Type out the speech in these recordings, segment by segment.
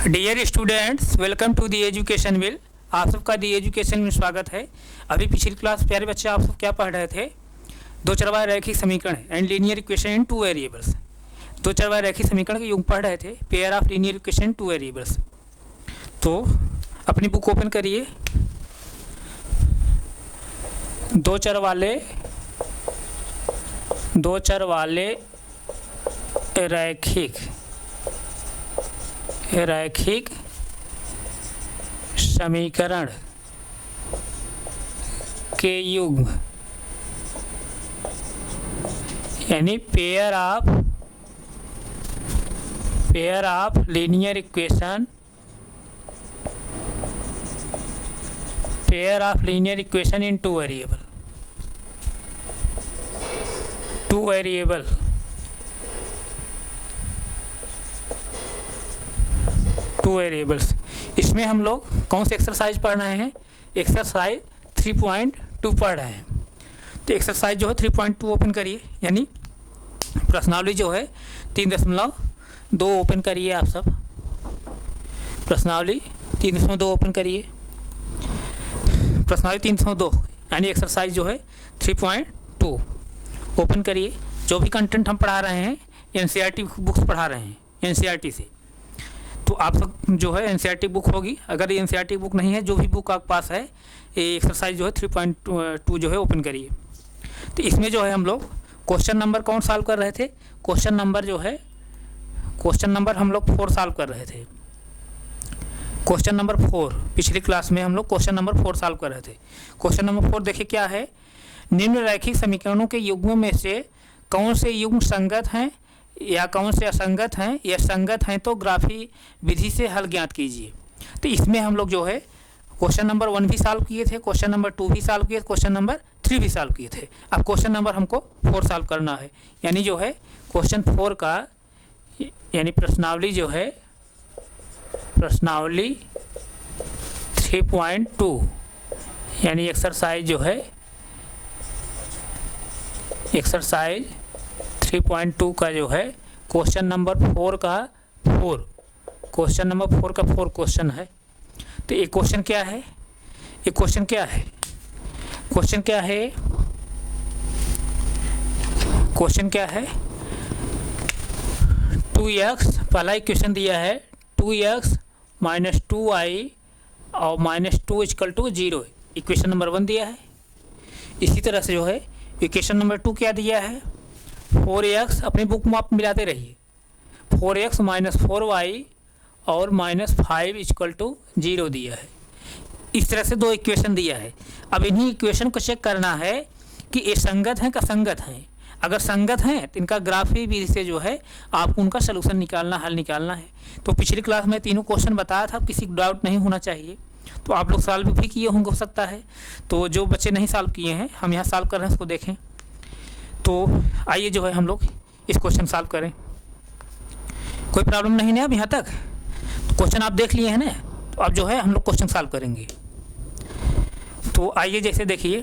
Dear students, welcome to the education will. आप सबका दी education में स्वागत है। अभी पिछली क्लास प्यारे बच्चे आप सब क्या पढ़ रहे थे? दो चरवाहा रैखिक समीकरण and linear equation in two variables. दो चरवाहा रैखिक समीकरण के युग पढ़ रहे थे, pair of linear equation in two variables. तो अपनी बुक ओपन करिए। दो चर वाले रैखिक समीकरण के युग्म यानी pair of linear equation in two variables. इसमें हम लोग कौन से एक्सरसाइज पढ़ रहे हैं? एक्सरसाइज 3.2 पढ़ रहे हैं। तो एक्सरसाइज जो है 3.2 ओपन करिए, यानी प्रश्नावली जो है 3.2 ओपन करिए। आप सब प्रश्नावली 3.2 ओपन करिए। प्रश्नावली 3.2 यानी एक्सरसाइज जो है 3.2 ओपन करिए। जो भी कंटेंट हम पढ़ा रहे हैं एनसीईआरटी बुक्स पढ़ा रहे हैं, एनसीईआरटी से। तो आप सब जो है एनसीईआरटी बुक होगी। अगर ये एनसीईआरटी बुक नहीं है, जो भी बुक आपके पास है, ये एक्सरसाइज जो है 3.2 जो है ओपन करिए। तो इसमें जो है हम लोग क्वेश्चन नंबर कौन सॉल्व कर रहे थे? क्वेश्चन नंबर हम लोग 4 सॉल्व कर रहे थे। क्वेश्चन नंबर 4 पिछली क्लास में हम लोग क्वेश्चन नंबर 4 सॉल्व कर रहे थे। क्वेश्चन नंबर 4 देखिए क्या है। निम्न रैखिक समीकरणों के युग्मों में से कौन से युग्म संगत हैं या कौन से असंगत हैं, या संगत हैं तो ग्राफी विधि से हल ज्ञात कीजिए। तो इसमें हम लोग जो है क्वेश्चन नंबर 1 भी सॉल्व किए थे, क्वेश्चन नंबर 2 भी सॉल्व किए, क्वेश्चन नंबर 3 भी सॉल्व किए थे। अब क्वेश्चन नंबर हमको 4 सॉल्व करना है, यानी जो है क्वेश्चन 4 का यानी प्रश्नावली जो है प्रश्नावली 3.2 यानी एक्सरसाइज जो है एक्सरसाइज 3.2 का जो है क्वेश्चन नंबर 4 का 4 क्वेश्चन नंबर 4 का 4 क्वेश्चन है। तो ये क्वेश्चन क्या है? ये क्वेश्चन क्या है? क्वेश्चन क्या है? क्वेश्चन क्या है? 2x पहला इक्वेशन दिया है, 2x माइनस 2y और माइनस 2 = 0 इक्वेशन नंबर 1 दिया है। इसी तरह से जो है इक्वेशन नंबर 2 क्या दिया है? 4x, अपनी बुक में आप मिलाते रहिए, 4x माइनस 4y और माइनस 5 = 0 दिया है। इस तरह से 2 इक्वेशन दिया है। अब इन्हीं इक्वेशन को चेक करना है कि ये संगत हैं का संगत हैं। अगर संगत हैं तो इनका ग्राफी विधि से जो है आपको उनका सलूशन निकालना, हल निकालना है। तो पिछली क्लास में 3 क्वेश्चन बताया था, किसी को डाउट नहीं होना चाहिए। तो आप लोग सॉल्व भी किए होंगे हो सकता है। तो जो बच्चे नहीं सॉल्व किए हैं, हम यहाँ सॉल्व कर रहे हैं, उसको देखें। तो आइए जो है हम लोग इस क्वेश्चन सॉल्व करें। कोई प्रॉब्लम नहीं है अब यहाँ तक? तो क्वेश्चन आप देख लिए हैं ना, तो अब जो है हम लोग क्वेश्चन सॉल्व करेंगे। तो आइए जैसे देखिए,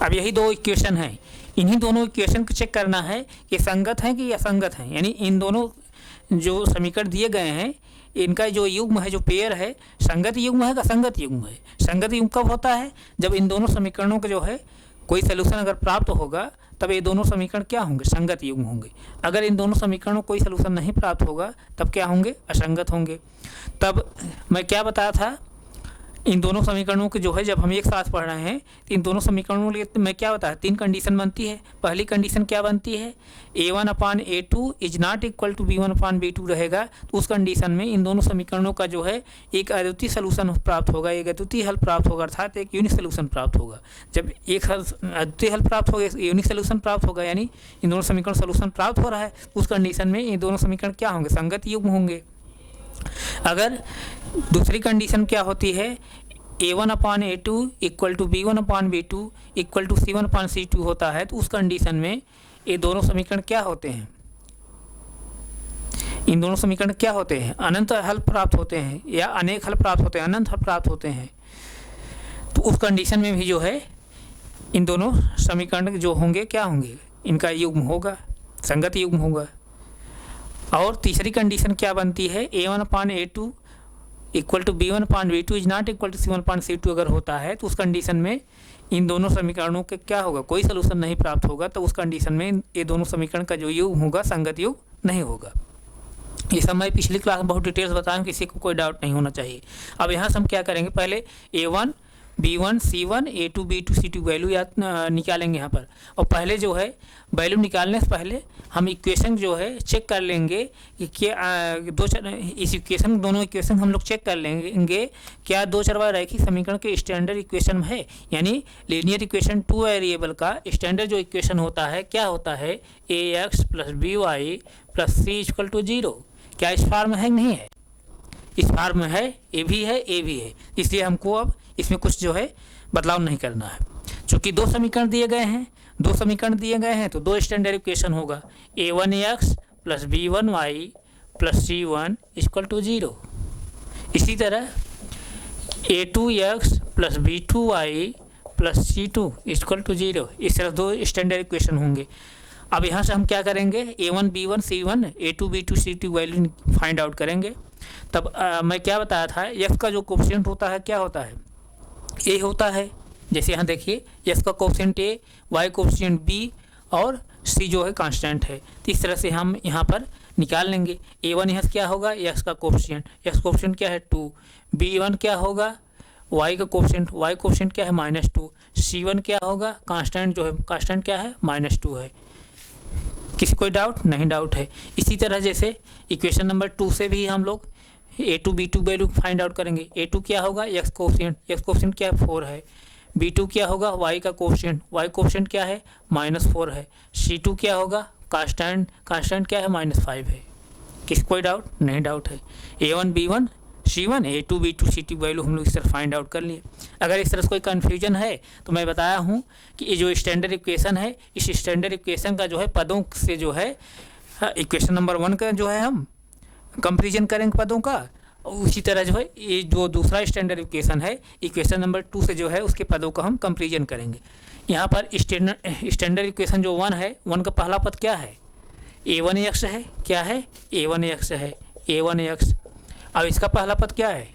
अब यही 2 इक्वेशन हैं, इन्हीं दोनों इक्वेशन को चेक करना है कि संगत हैं कि असंगत हैं। यानी इन दोनों जो समीकरण दिए गए हैं, इनका जो युग्म है, जो पेयर है, संगत युग्म है का असंगत युग्म है। संगत युग्म कब होता है? जब इन दोनों समीकरणों का जो है कोई सलूशन अगर प्राप्त होगा, तब ये दोनों समीकरण क्या होंगे? संगत युग्म होंगे। अगर इन दोनों समीकरणों कोई सलूशन नहीं प्राप्त होगा, तब क्या होंगे? असंगत होंगे। तब मैं क्या बताया था, इन दोनों समीकरणों के जो है जब हम एक साथ पढ़ रहे हैं, तो इन दोनों समीकरणों के लिए मैं क्या बताया, 3 कंडीशन बनती है। पहली कंडीशन क्या बनती है? a1/a2 is not equal to b1/b2 रहेगा। तो उस कंडीशन में इन दोनों समीकरणों का जो है एक अद्वितीय सलूशन प्राप्त होगा, एक अद्वितीय हल प्राप्त होगा, अर्थात एक यूनिक सलूशन प्राप्त होगा। जब एक अद्वितीय हल प्राप्त होगा, यूनिक सलूशन प्राप्त होगा, यानी इन दोनों समीकरण सलूशन प्राप्त हो रहा है, उस कंडीशन में ये दोनों समीकरण क्या होंगे? संगत युग्म होंगे। अगर दूसरी कंडीशन क्या होती है, a1/a2 equal to b1/b2 equal to c1/c2 होता है, तो उस कंडीशन में ये दोनों समीकरण क्या होते हैं? इन दोनों समीकरण क्या होते हैं? अनंत हल प्राप्त होते हैं, या अनेक हल प्राप्त होते हैं, अनंत हल प्राप्त होते हैं। तो उस कंडीशन में भी जो है इन दोनों समीकरण जो होंगे क्या होंगे? इनका युग्म होगा, संगत युग्म होगा। और तीसरी कंडीशन क्या बनती है, a1/a2 equal to B1/B2 is not equal to C1/C2 अगर होता है तो उस कंडीशन में इन दोनों समीकरणों के क्या होगा, कोई सलूशन नहीं प्राप्त होगा। तो उस कंडीशन में ये दोनों समीकरण का जो योग होगा संगत योग नहीं होगा। ये सब मैं पिछली क्लास में बहुत डिटेल्स बताया, किसी को कोई डाउट नहीं होना चाहिए। अब यहाँ से हम क्या करेंगे, पहले A1 B1 C1 A2 B2 C2 value निकालेंगे यहाँ पर। और पहले जो है वैल्यू निकालने से पहले हम इक्वेशन जो है चेक कर लेंगे कि क्या इस इक्वेशन दोनों इक्वेशन हम लोग चेक कर लेंगे क्या दो चरवाहा रैखिक समीकरण के स्टैंडर्ड इक्वेशन है। यानी लीनियर इक्वेशन टू वेरिएबल का स्टैंडर्ड जो इक्वेशन होता है क्या होता है, AX + BY + C = 0। क्या इस फॉर्म है, नहीं है, इस फॉर्म में है, ए भी है ए भी है। इसलिए हमको अब इसमें कुछ जो है बदलाव नहीं करना है। चूँकि दो समीकरण दिए गए हैं तो दो स्टैंडर्ड इक्वेशन होगा, A1x + B1y + C1 = 0। इसी तरह A2x + B2y + C2 = 0। इस तरह दो स्टैंडर्ड इक्वेशन होंगे। अब यहाँ से हम क्या करेंगे, A1 B1 C1 A2 B2 C2 value find out करेंगे। तब मैं क्या बताया था, x का जो कोफिशिएंट होता है क्या होता है, a होता है। जैसे यहाँ देखिए x का coefficient a, y coefficient b और c जो है कांस्टेंट है। तो इस तरह से हम यहाँ पर निकाल लेंगे। A1 यहाँ क्या होगा, x का कोफिशिएंट क्या है 2, B1 क्या होगा y का कोफिशिएंट क्या है -2, C1 क्या होगा कांस्टेंट जो है कांस्टेंट क्या है -2 है। किसी कोई डाउट नहीं, डाउट है। इसी तरह जैसे इक्वेशन नंबर 2 से भी हम लोग A2 B2 value find out करेंगे। A2 क्या होगा, x कोफिशिएंट क्या है 4 है। B2 क्या होगा, y कोफिशिएंट क्या है -4 है। C2 क्या होगा, कांस्टेंट क्या है -5 है। किसी कोई डाउट नहीं, डाउट है। A1 B1 C1 A2 B2 C2 value हम लोग इस तरह फाइंड आउट कर लिए। अगर इस तरह से कोई कन्फ्यूजन है तो मैं बताया हूँ कि ये जो स्टैंडर्ड इक्वेशन है, इस स्टैंडर्ड इक्वेशन का जो है पदों से जो है इक्वेशन नंबर 1 का जो है हम कंपेरिजन करेंगे पदों का। उसी तरह जो है ये जो दूसरा स्टैंडर्ड इक्वेशन है इक्वेशन नंबर 2 से जो है उसके पदों का हम कंपेरिजन करेंगे। यहाँ पर स्टैंडर्ड इक्वेशन जो 1 है, 1 का पहला पद क्या है, A1x है। क्या है, A1x है, A1x। अब इसका पहला पद क्या है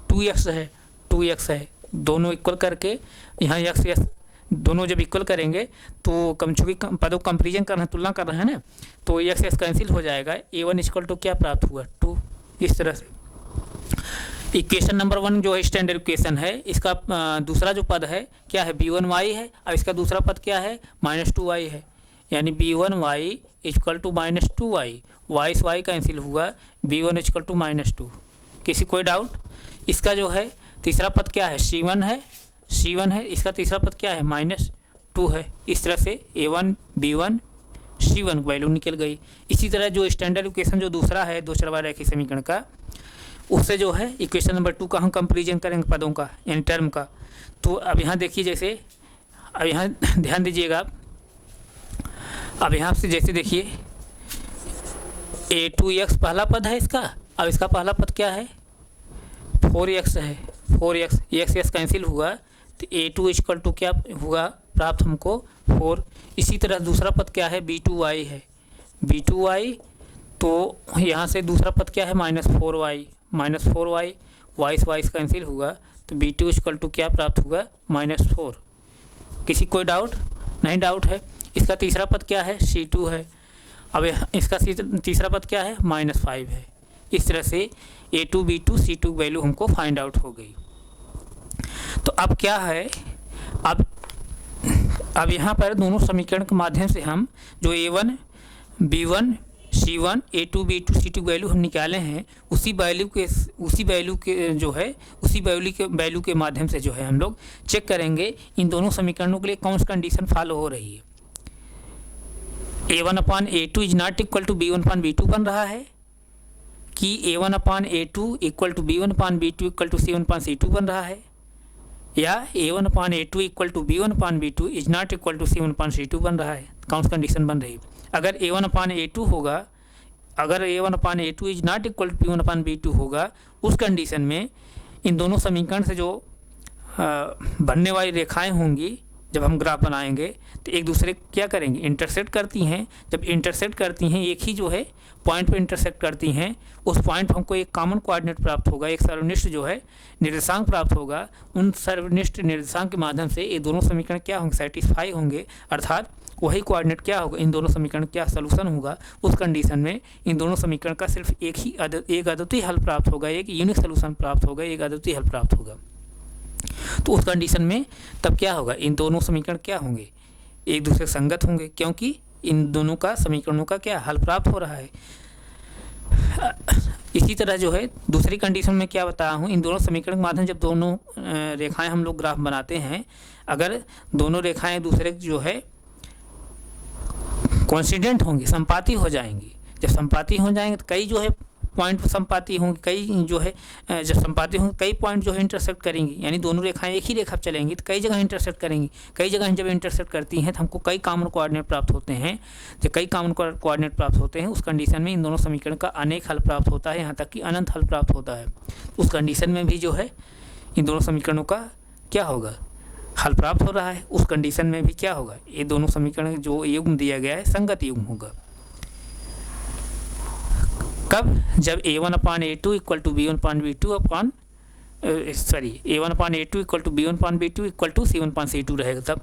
2x है। दोनों इक्वल करके यहाँ x दोनों जब इक्वल करेंगे तो चूँकि पदों कंपेरिजन कर रहे हैं, तुलना कर रहे हैं ना, तो x कैंसिल हो जाएगा। A1 = क्या प्राप्त हुआ 2। इस तरह से इक्वेशन नंबर 1 जो है स्टैंडर्ड इक्वेशन है, इसका दूसरा जो पद है क्या है B1y है। और इसका दूसरा पद क्या है -2y है। यानी B1y = -2y, y से y कैंसिल हुआ, B1 = -2। किसी कोई डाउट। इसका जो है तीसरा पद क्या है C1 है। इसका तीसरा पद क्या है -2 है। इस तरह से A1 B1 C1 वैल्यू निकल गई। इसी तरह जो स्टैंडर्ड इक्वेशन जो दूसरा है दो चरवाहा रैखिक समीकरण का, उससे जो है इक्वेशन नंबर 2 का हम कंपेरिजन करेंगे पदों का यानी टर्म का। तो अब यहाँ देखिए, जैसे अब यहाँ ध्यान दीजिएगा। अब यहाँ से जैसे देखिए A2x पहला पद है इसका। अब इसका पहला पद क्या है 4x है। 4x x कैंसिल हुआ तो A2 = क्या हुआ प्राप्त हमको 4। इसी तरह दूसरा पद क्या है B2y है। B2y तो यहाँ से दूसरा पद क्या है -4y y से y कैंसिल हुआ तो B2 = क्या प्राप्त हुआ -4। किसी कोई डाउट नहीं, डाउट है। इसका तीसरा पद क्या है C2 है। अब इसका तीसरा पद क्या है -5 है। इस तरह से A2 B2 C2 वैल्यू हमको फाइंड आउट हो गई। तो अब क्या है, अब यहाँ पर दोनों समीकरण के माध्यम से हम जो A1 B1 C1 A2 B2 C2 value हम निकाले हैं उसी वैल्यू के माध्यम से जो है हम लोग चेक करेंगे इन दोनों समीकरणों के लिए कौन सी कंडीशन फॉलो हो रही है। A1/A2 is not equal to B1/B2 बन रहा है कि A1/A2 = B1/B2 = C1/C2 बन रहा है, या A1/A2 = B1/B2 is not equal to C1/C2 बन रहा है। कौन सी कंडीशन बन रही है। अगर A1/A2 होगा, अगर A1/A2 is not equal to B1/B2 होगा, उस कंडीशन में इन दोनों समीकरण से जो बनने वाली रेखाएं होंगी जब हम ग्राफ बनाएंगे तो एक दूसरे क्या करेंगे, इंटरसेक्ट करती हैं। जब इंटरसेक्ट करती हैं, एक ही जो है पॉइंट पे इंटरसेक्ट करती हैं, उस पॉइंट पर हमको एक कॉमन कोऑर्डिनेट प्राप्त होगा, एक सर्वनिष्ठ जो है निर्देशांक प्राप्त होगा। उन सर्वनिष्ठ निर्देशांक के माध्यम से ये दोनों समीकरण क्या होंगे, सेटिस्फाई होंगे, अर्थात वही कोऑर्डिनेट क्या होगा, इन दोनों समीकरण क्या सोल्यूशन होगा। उस कंडीशन में इन दोनों समीकरण का सिर्फ एक अद्वितीय हल प्राप्त होगा, एक यूनिक सोल्यूशन प्राप्त होगा, एक अद्वितीय हल प्राप्त होगा। तो उस कंडीशन में तब क्या होगा, इन दोनों समीकरण क्या होंगे, एक दूसरे संगत होंगे, क्योंकि इन दोनों का समीकरणों का क्या हल प्राप्त हो रहा है। इसी तरह जो है दूसरी कंडीशन में क्या बताया हूँ, इन दोनों समीकरण के माध्यम जब दोनों रेखाएं हम लोग ग्राफ बनाते हैं, अगर दोनों रेखाएं दूसरे जो है कोइंसिडेंट होंगी, संपाती हो जाएंगी। जब संपाती हो जाएंगे तो कई जो है पॉइंट पर संपाती होंगी, कई जो है जब संपाती होंगी कई पॉइंट जो है इंटरसेक्ट करेंगी, यानी दोनों रेखाएं एक ही रेखा पर चलेंगी तो कई जगह इंटरसेक्ट करेंगी। कई जगह जब इंटरसेक्ट करती हैं तो हमको कई कॉमन कोऑर्डिनेट प्राप्त होते हैं। जब कई कॉमन कोऑर्डिनेट प्राप्त होते हैं, उस कंडीशन में इन दोनों समीकरण का अनेक हल प्राप्त होता है, यहाँ तक कि अनंत हल प्राप्त होता है। उस कंडीशन में भी जो है इन दोनों समीकरणों का क्या होगा, हल प्राप्त हो रहा है। उस कंडीशन में भी क्या होगा, ये दोनों समीकरण जो युग्म दिया गया है संगत युग्म होगा। कब, जब a1/a2 equal to b1/b2 upon a1/a2 equal to b1/b2 equal to c1/c2 रहेगा, तब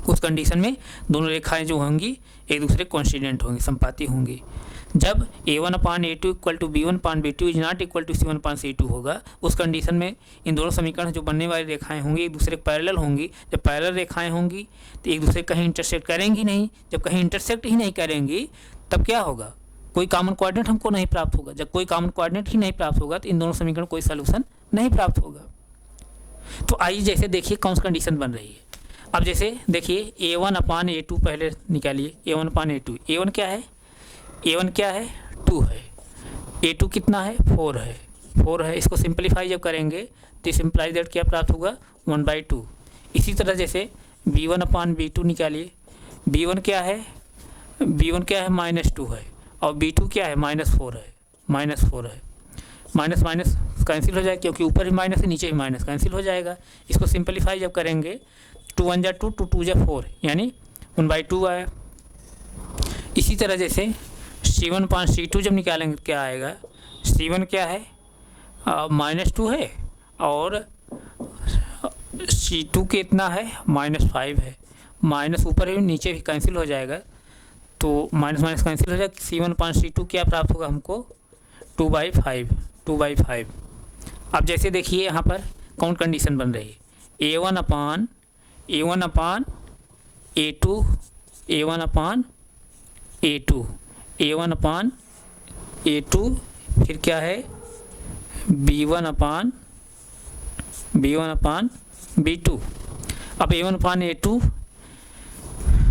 उस कंडीशन में दोनों रेखाएं जो होंगी एक दूसरे कोइंसिडेंट होंगी, संपाती होंगी। जब a1/a2 equal to b1/b2 is not equal to c1/c2 होगा, उस कंडीशन में इन दोनों समीकरण जो बनने वाली रेखाएं होंगी एक दूसरे पैरेलल होंगी। जब पैरेलल रेखाएं होंगी तो एक दूसरे कहीं इंटरसेक्ट करेंगी नहीं। जब कहीं इंटरसेक्ट ही नहीं करेंगी तब क्या होगा, कोई कॉमन कोऑर्डिनेट हमको नहीं प्राप्त होगा। जब कोई कॉमन कोऑर्डिनेट ही नहीं प्राप्त होगा तो इन दोनों समीकरण कोई सलूशन नहीं प्राप्त होगा। तो आइए जैसे देखिए कौन सी कंडीशन बन रही है। अब जैसे देखिए a1/a2 पहले निकालिए, a1/a2, a1 क्या है, a1 क्या है, 2 है, a2 कितना है, 4 है, 4 है। इसको सिंपलीफाई जब करेंगे तो सिंपलाई दैट क्या प्राप्त होगा, 1/2। इसी तरह जैसे b1/b2 निकालिए, b1 क्या है, b1 क्या है, -2 है, और b2 क्या है, -4 है, -4 है। माइनस माइनस कैंसिल हो जाएगा, क्योंकि ऊपर ही माइनस है नीचे ही माइनस, कैंसिल हो जाएगा। इसको सिंपलीफाई जब करेंगे 2 1 जा 2, 2 2 जा 4, यानी 1/2 आया। इसी तरह जैसे c1/c2 जब निकालेंगे क्या आएगा, c1 क्या है, -2 है, और c2 कितना है, -5 है। माइनस ऊपर ही नीचे भी कैंसिल हो जाएगा, तो माइनस माइनस कैंसिल हो जाएगा। c1/c2 क्या प्राप्त होगा हमको, 2/5। अब जैसे देखिए यहाँ पर कौन कंडीशन बन रही है, a1/a2, a1/a2, फिर क्या है b1/b2। अब a1/a2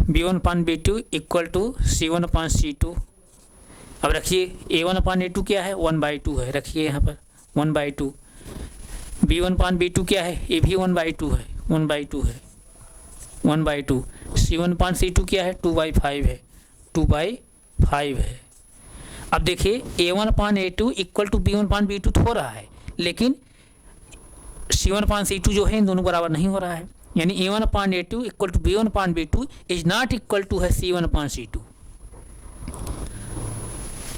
b1/b2 equal to c1/c2। अब रखिए a1/a2 क्या है, 1/2 है, रखिए यहाँ पर 1/2। b1/b2 क्या है, ये भी 1/2 है, 1/2 है, 1/2। c1/c2 क्या है, 2/5 है, 2/5 है। अब देखिए a1/a2 इक्वल टू b1/b2 तो हो रहा है, लेकिन c1/c2 जो है इन दोनों बराबर नहीं हो रहा है, यानी a1/a2 equal to b1/b2 is not equal to है c1/c2।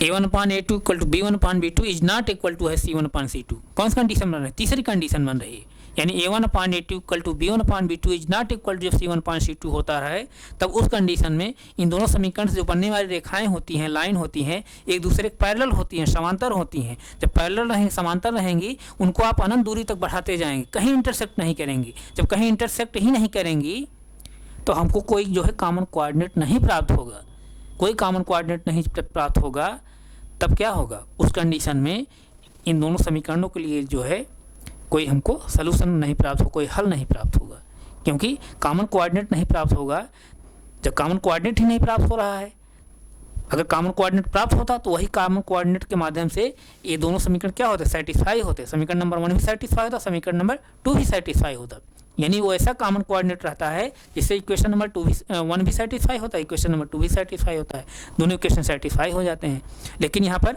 a1/a2 equal to b1/b2 is not equal to है c1/c2। कौन सी कंडीशन बन रही है, तीसरी कंडीशन बन रही है, यानी a1/a2 equal to b1/b2 is not equal to जब c1/c2 होता है, तब उस कंडीशन में इन दोनों समीकरण से जो बनने वाली रेखाएं होती हैं, लाइन होती हैं, एक दूसरे के पैरेलल होती हैं, समांतर होती हैं। जब पैरेलल रहेंगी, समांतर रहेंगी, उनको आप अनंत दूरी तक बढ़ाते जाएंगे, कहीं इंटरसेक्ट नहीं करेंगी। जब कहीं इंटरसेक्ट ही नहीं करेंगी तो हमको कोई जो है कॉमन कोऑर्डिनेट नहीं प्राप्त होगा, कोई कॉमन कोऑर्डिनेट नहीं प्राप्त होगा। तब क्या होगा, उस कंडीशन में इन दोनों समीकरणों के लिए जो है कोई हमको सलूशन नहीं प्राप्त हो, कोई हल नहीं प्राप्त होगा, क्योंकि कॉमन कोऑर्डिनेट नहीं प्राप्त होगा। जब कॉमन कोऑर्डिनेट ही नहीं प्राप्त हो रहा है, अगर कॉमन कोऑर्डिनेट प्राप्त होता तो वही कॉमन कोऑर्डिनेट के माध्यम से ये दोनों समीकरण क्या होते, सेटिस्फाई होते। समीकरण नंबर 1 भी सेटिस्फाई होता, समीकरण नंबर 2 भी सेटिस्फाई होता, यानी वो ऐसा कॉमन कोऑर्डिनेट रहता है जिससे इक्वेशन नंबर 1 भी सेटिस्फाई होता है, इक्वेशन नंबर 2 भी सेटिस्फाई होता है, दोनों इक्वेशन सेटिस्फाई हो जाते हैं। लेकिन यहाँ पर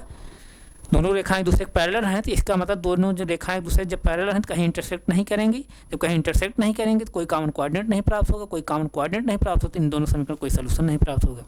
दोनों रेखाएं एक दूसरे के पैरेलल हैं, तो इसका मतलब दोनों जो रेखाएं एक दूसरे जब पैरेलल हैं तो कहीं इंटरसेक्ट नहीं करेंगी। जब कहीं इंटरसेक्ट नहीं करेंगे तो कोई कॉमन कोऑर्डिनेट नहीं प्राप्त होगा, कोई कॉमन कोऑर्डिनेट नहीं प्राप्त होता, इन दोनों समीकरण कोई सोल्यूशन नहीं प्राप्त होगा।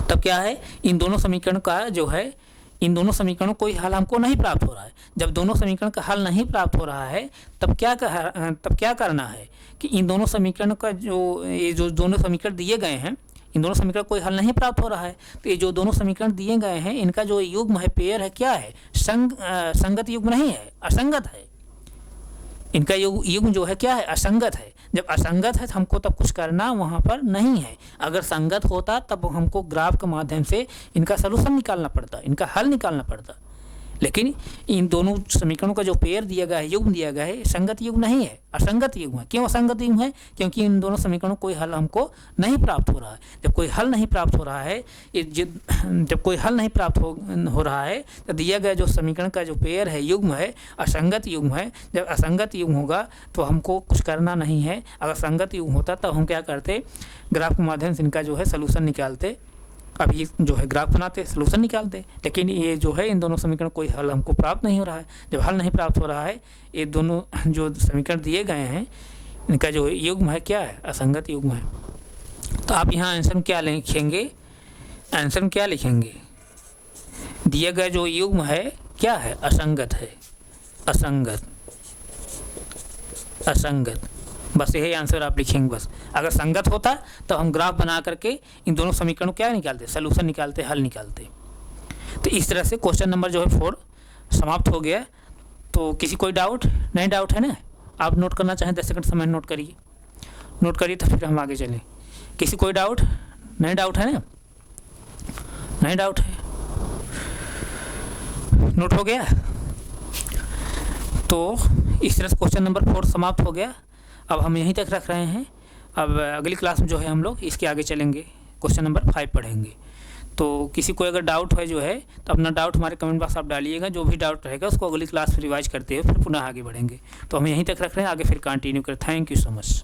तब क्या है, इन दोनों समीकरण का जो है, इन दोनों समीकरणों कोई हल हमको नहीं प्राप्त हो रहा है। जब दोनों समीकरण का हल नहीं प्राप्त हो रहा है तब क्या करना है कि इन दोनों समीकरण का ये जो दोनों समीकरण दिए गए हैं, इन दोनों समीकरण कोई हल नहीं प्राप्त हो रहा है, तो ये जो दोनों समीकरण दिए गए हैं इनका जो युग्म है, पेयर है, क्या है, संगत युग्म नहीं है, असंगत है। इनका युग्म जो है क्या है, असंगत है। जब असंगत है तो हमको तब कुछ करना वहाँ पर नहीं है। अगर संगत होता तब हमको ग्राफ के माध्यम से इनका सलूशन निकालना पड़ता, इनका हल निकालना पड़ता। लेकिन इन दोनों समीकरणों का जो पेयर दिया गया है, युग्म दिया गया है, संगत युग्म नहीं है, असंगत युग्म है। क्यों असंगत युग्म है? क्योंकि इन दोनों समीकरणों कोई हल हमको नहीं प्राप्त हो रहा है। जब कोई हल नहीं प्राप्त हो रहा है, जब कोई हल नहीं प्राप्त हो रहा है तो दिया गया जो समीकरण का जो पेयर है, युग्म है, असंगत युग्म है। जब असंगत युग्म होगा तो हमको कुछ करना नहीं है। अगर संगत युग्म होता तब हम क्या करते, ग्राफ के माध्यम से इनका जो है सलूशन निकालते। अब ये जो है ग्राफ बनाते, सलूशन निकालते। लेकिन ये जो है इन दोनों समीकरण कोई हल हमको प्राप्त नहीं हो रहा है। जब हल नहीं प्राप्त हो रहा है, ये दोनों जो समीकरण दिए गए हैं इनका जो युग्म है क्या है, असंगत युग्म है। तो आप यहाँ आंसर क्या लिखेंगे, आंसर क्या लिखेंगे, दिया गया जो युग्म है क्या है, असंगत है, असंगत, असंगत, बस यही आंसर आप लिखेंगे। बस अगर संगत होता तो हम ग्राफ बना करके इन दोनों समीकरणों क्या निकालते, सलूशन निकालते, हल निकालते। तो इस तरह से क्वेश्चन नंबर जो है 4 समाप्त हो गया। तो किसी कोई डाउट नहीं, डाउट है ना? आप नोट करना चाहें 10 सेकंड समय नोट करिए, नोट करिए तो फिर हम आगे चलें। किसी कोई डाउट नहीं, डाउट है ना? नहीं डाउट है, नोट हो गया। तो इस तरह से क्वेश्चन नंबर 4 समाप्त हो गया। अब हम यहीं तक रख रहे हैं। अब अगली क्लास में जो है हम लोग इसके आगे चलेंगे, क्वेश्चन नंबर 5 पढ़ेंगे। तो किसी को अगर डाउट है जो है तो अपना डाउट हमारे कमेंट बॉक्स आप डालिएगा। जो भी डाउट रहेगा उसको अगली क्लास में रिवाइज करते हुए फिर पुनः आगे बढ़ेंगे। तो हम यहीं तक रख रहे हैं, आगे फिर कंटिन्यू करें। Thank you so much.